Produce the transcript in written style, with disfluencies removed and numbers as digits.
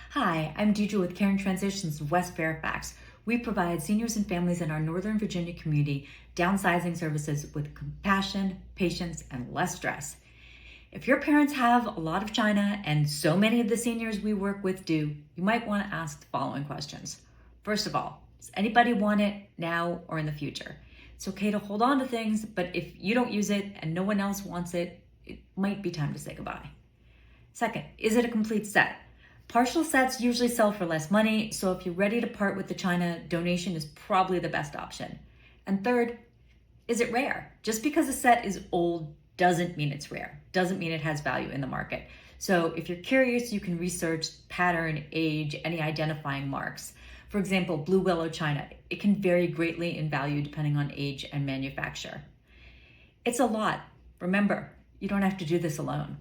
Hi, I'm Deidre with Caring Transitions of West Fairfax. We provide seniors and families in our Northern Virginia community downsizing services with compassion, patience, and less stress. If your parents have a lot of china, and so many of the seniors we work with do, you might want to ask the following questions. First of all, does anybody want it now or in the future? It's okay to hold on to things, but if you don't use it and no one else wants it, it might be time to say goodbye. Second, is it a complete set? Partial sets usually sell for less money, so if you're ready to part with the china, donation is probably the best option. And third, is it rare? Just because a set is old doesn't mean it's rare, doesn't mean it has value in the market. So if you're curious, you can research pattern, age, any identifying marks. For example, blue willow china, it can vary greatly in value depending on age and manufacture. It's a lot. Remember, you don't have to do this alone.